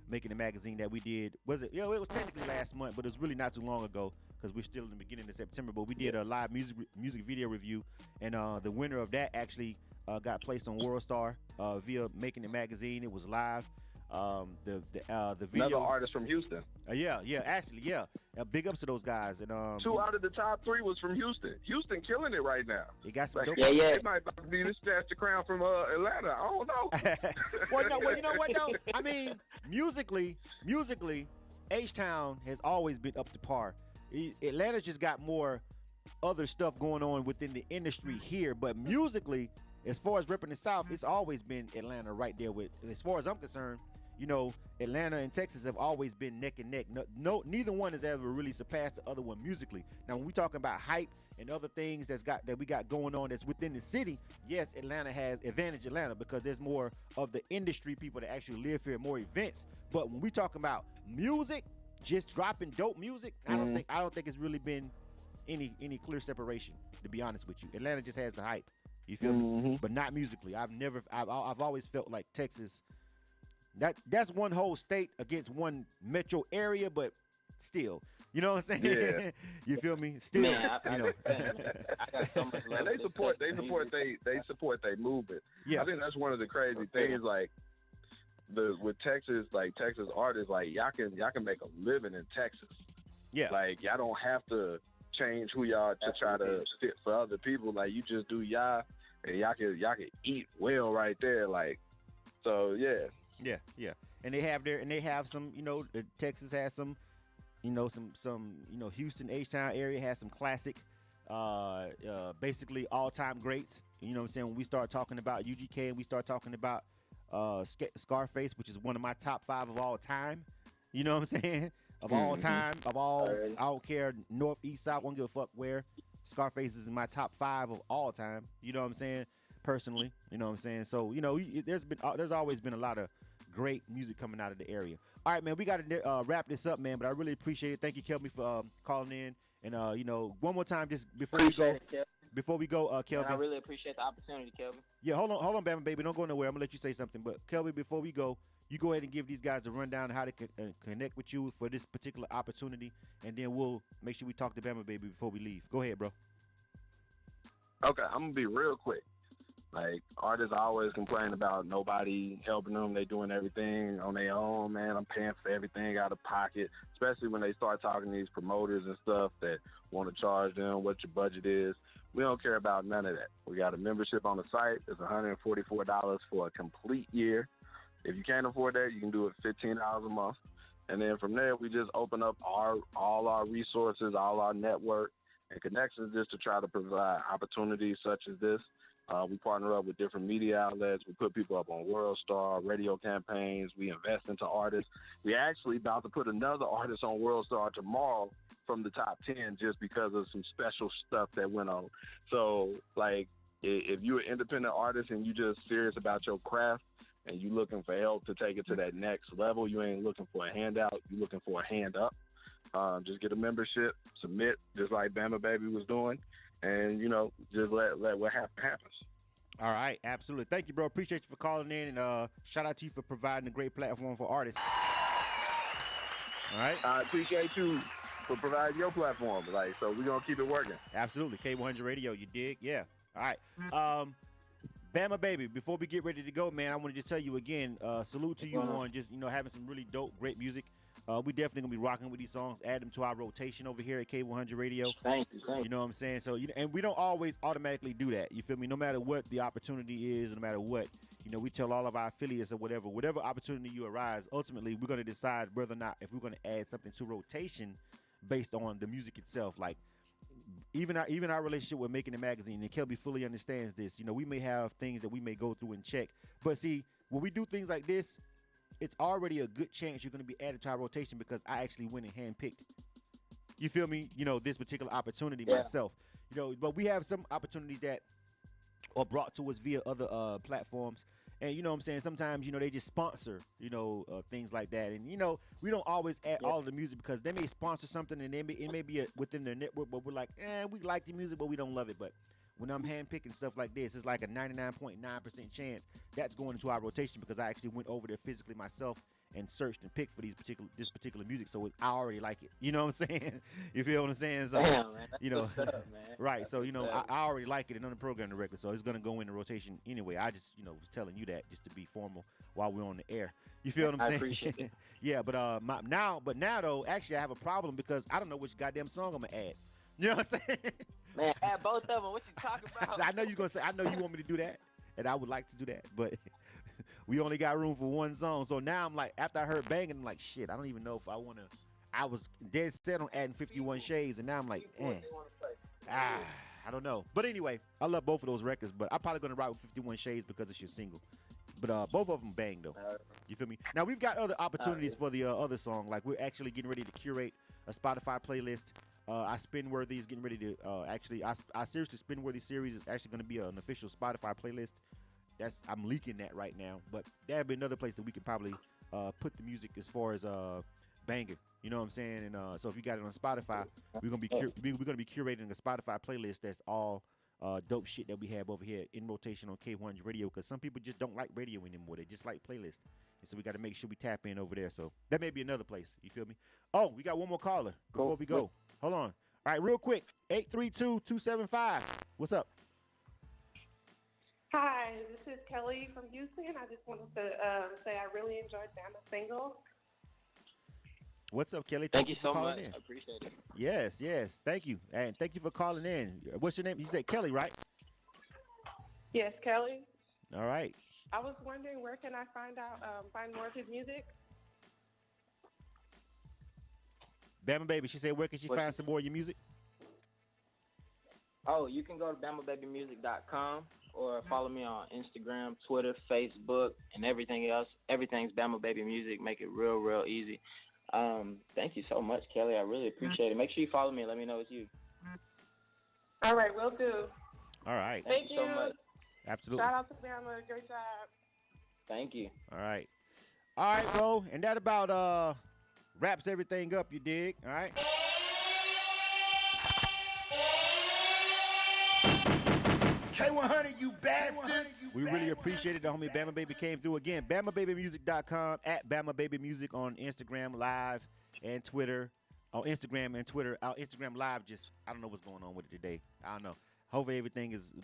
Makin'It Magazine that we did. Was it? It was technically last month, but it was really not too long ago because we're still in the beginning of September. But we did a live music video review, and the winner of that actually got placed on World Star via Makin'It Magazine. It was live. The video. Another artist from Houston. Actually. Big ups to those guys. And 2 out of the top 3 was from Houston. Houston killing it right now. They got some. It might be to snatch the crown from Atlanta. I don't know. Well, you know what though? I mean, musically, H-Town has always been up to par. Atlanta's just got more other stuff going on within the industry here, but musically, as far as repping the South, it's always been Atlanta right there with. As far as I'm concerned, Atlanta and Texas have always been neck and neck. No, neither one has ever really surpassed the other one musically. Now, when we talking about hype and other things that we got going on that's within the city, yes, Atlanta has advantage Atlanta because there's more of the industry people that actually live here, more events. But when we talking about music, just dropping dope music, I don't think it's really been any clear separation. To be honest with you, Atlanta just has the hype. You feel me? But not musically. I've always felt like Texas. That's one whole state against one metro area, but still, you know what I'm saying? Yeah. You feel me? Still, Man, I got so much love. And they support their movement. Yeah. I think that's one of the crazy things. Like with Texas, like Texas artists, like y'all can make a living in Texas. Yeah. Like y'all don't have to change who y'all to try to fit for other people. Like you just do y'all, and y'all can eat well right there. Like, so yeah. Yeah. And they have some, Texas has some, some Houston, H-Town area has some classic, basically all-time greats. You know what I'm saying? When we start talking about UGK and we start talking about Scarface, which is one of my top 5 of all time. You know what I'm saying? Of all time, of all, I don't care, north, east, south, won't give a fuck where. Scarface is in my top 5 of all time. You know what I'm saying? Personally, you know what I'm saying? So, you know, there's always been a lot of great music coming out of the area. All right, man, we got to wrap this up, man, but I really appreciate it. Thank you, Kelby, for calling in. And, you know, one more time, just before we go, Kelby. I really appreciate the opportunity, Kelby. Yeah, hold on, Bama Baby. Don't go nowhere. I'm going to let you say something. But, Kelby, before we go, you go ahead and give these guys a rundown of how to connect with you for this particular opportunity, and then we'll make sure we talk to Bama Baby before we leave. Go ahead, bro. Okay, I'm going to be real quick. Like, artists always complain about nobody helping them. They doing everything on their own, man. I'm paying for everything out of pocket, especially when they start talking to these promoters and stuff that want to charge them what your budget is. We don't care about none of that. We got a membership on the site. It's $144 for a complete year. If you can't afford that, you can do it $15 a month. And then from there, we just open up all our resources, all our network and connections just to try to provide opportunities such as this. We partner up with different media outlets. We put people up on World Star, radio campaigns. We invest into artists. We actually about to put another artist on World Star tomorrow from the top 10 just because of some special stuff that went on. So, like, if you're an independent artist and you just serious about your craft and you looking for help to take it to that next level, you ain't looking for a handout. You're looking for a hand up. Just get a membership, submit, just like Bama Baby was doing. And, you know, just let what happens. All right, absolutely. Thank you, bro. Appreciate you for calling in, and shout out to you for providing a great platform for artists. All right? I appreciate you for providing your platform. Like, so we're going to keep it working. Absolutely. K-100 Radio, you dig? Yeah. All right. Bama Baby, before we get ready to go, man, I want to just tell you again, salute to you on just, you know, having some really dope, great music. We definitely going to be rocking with these songs, add them to our rotation over here at K-100 Radio. Thank you. You know what I'm saying? So, and we don't always automatically do that. You feel me? No matter what the opportunity is, no matter what, you know, we tell all of our affiliates or whatever opportunity you arise, ultimately, we're going to decide whether or not if we're going to add something to rotation based on the music itself. Like, even our relationship with Makin'It Magazine, and Kelby fully understands this. You know, we may have things that we may go through and check. But see, when we do things like this, it's already a good chance you're going to be added to our rotation because I actually went and handpicked. You feel me? You know, this particular opportunity myself. You know, but we have some opportunities that are brought to us via other platforms. And you know what I'm saying? Sometimes, you know, they just sponsor, you know, things like that. And, you know, we don't always add all of the music because they may sponsor something and it may be within their network, but we're like, we like the music, but we don't love it. But when I'm handpicking stuff like this, it's like a 99.9% chance that's going into our rotation because I actually went over there physically myself and searched and picked for this particular music. So I already like it. You know what I'm saying? You feel what I'm saying? So, Damn, man. That's you know, what's up, man. right. So, you know, I already like it and on the program directly. So it's going to go into rotation anyway. I just, you know, was telling you that just to be formal while we're on the air. You feel what I'm saying? I appreciate it. Yeah, but now though, actually I have a problem because I don't know which goddamn song I'm going to add. You know what I'm saying? Man, add both of them. What you talking about? I know you're going to say, I know you want me to do that, and I would like to do that, but we only got room for one song. So now I'm like, after I heard Bangin', I'm like, shit, I don't even know if I want to. I was dead set on adding 51 Shades, and now I'm like, I don't know. But anyway, I love both of those records, but I'm probably going to ride with 51 Shades because it's your single. But both of them bang, though. You feel me? Now, we've got other opportunities for the other song. Like, we're actually getting ready to curate a Spotify playlist. Our Spinworthy is getting ready to our Seriously Spinworthy series is actually going to be an official Spotify playlist. I'm leaking that right now. But that'd be another place that we could probably put the music as far as banger. You know what I'm saying? And so if you got it on Spotify, we're gonna be curating a Spotify playlist that's all dope shit that we have over here in rotation on K-100 Radio, because some people just don't like radio anymore. They just like playlists. And so we got to make sure we tap in over there. So that may be another place. You feel me? Oh, we got one more caller before we go. Hold on. All right, real quick. 832-275. What's up? Hi, this is Kelly from Houston. I just wanted to say I really enjoyed Bama's single. What's up, Kelly? Thank you so for much. calling in. I appreciate it. Yes. Thank you. And thank you for calling in. What's your name? You said Kelly, right? Yes, Kelly. All right. I was wondering, where can I find more of his music? Bama Baby, she said, where can she find some more of your music? Oh, you can go to BamaBabyMusic.com or follow me on Instagram, Twitter, Facebook, and everything else. Everything's Bama Baby Music. Make it real, real easy. Thank you so much, Kelly. I really appreciate it. Make sure you follow me and let me know it's you. All right, will do. All right. Thank you so much. Absolutely. Shout out to Bama. Great job. Thank you. All right. All right, bro. And that about wraps everything up, you dig? All right. K-100, you bastards. We really appreciate it. The homie Bama Baby came through again. BamaBabyMusic.com, at Bama Baby Music on Instagram Live and Twitter. On Instagram and Twitter. Our Instagram Live just, I don't know what's going on with it today. I don't know. Hopefully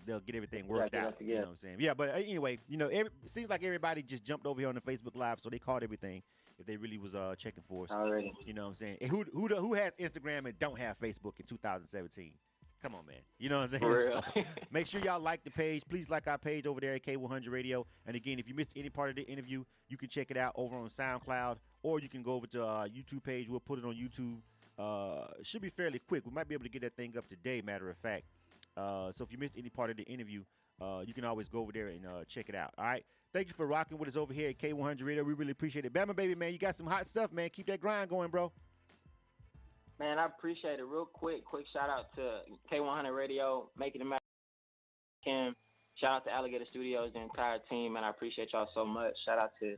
they'll get everything worked out. You know what I'm saying? Yeah, but anyway, it seems like everybody just jumped over here on the Facebook Live, so they caught everything if they really was checking for us. Already. You know what I'm saying? And who has Instagram and don't have Facebook in 2017? Come on, man. You know what I'm saying? For real. So, make sure y'all like the page. Please like our page over there at K100 Radio. And again, if you missed any part of the interview, you can check it out over on SoundCloud, or you can go over to our YouTube page. We'll put it on YouTube. It should be fairly quick. We might be able to get that thing up today, matter of fact. So if you missed any part of the interview, you can always go over there and check it out. All right. Thank you for rocking with us over here at K100 Radio. We really appreciate it. Bama Baby, man, you got some hot stuff, man. Keep that grind going, bro. Man, I appreciate it. Real quick shout out to K100 Radio, Makin'It Magazine. Shout out to Alligator Studios, the entire team, man. I appreciate y'all so much. Shout out to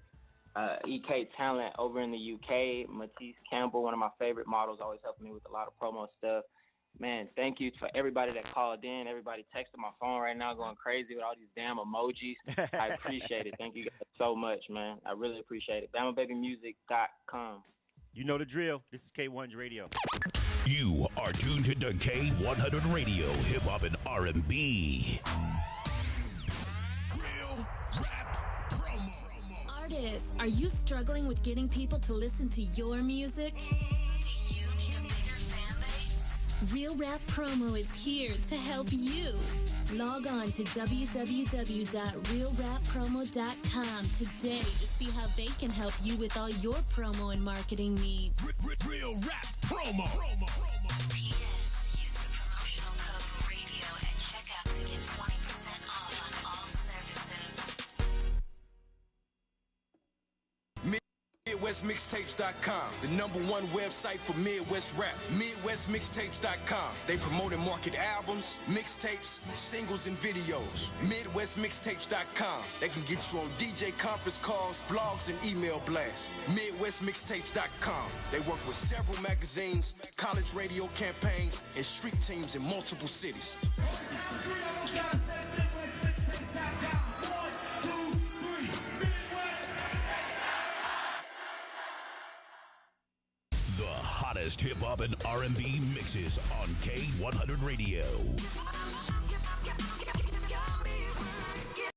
EK Talent over in the UK, Matisse Campbell, one of my favorite models, always helping me with a lot of promo stuff. Man, thank you for everybody that called in, everybody texting my phone right now going crazy with all these damn emojis. I appreciate it. Thank you guys so much, man. I really appreciate it. BamaBabyMusic.com. You know the drill. This is K100 Radio. You are tuned to K100 Radio, hip hop and R&B. Real rap promo. Artists, are you struggling with getting people to listen to your music? Do you need a bigger fan base? Real Rap Promo is here to help you. Log on to www.realrappromo.com today to see how they can help you with all your promo and marketing needs. Real rap promo. P.S. Use the promotional code RADIO at checkout to get 20% off on all services. MidwestMixtapes.com, the #1 website for Midwest rap. MidwestMixtapes.com. They promote and market albums, mixtapes, singles, and videos. MidwestMixtapes.com. They can get you on DJ conference calls, blogs, and email blasts. MidwestMixtapes.com. They work with several magazines, college radio campaigns, and street teams in multiple cities. Hottest hip hop and R&B mixes on K100 Radio.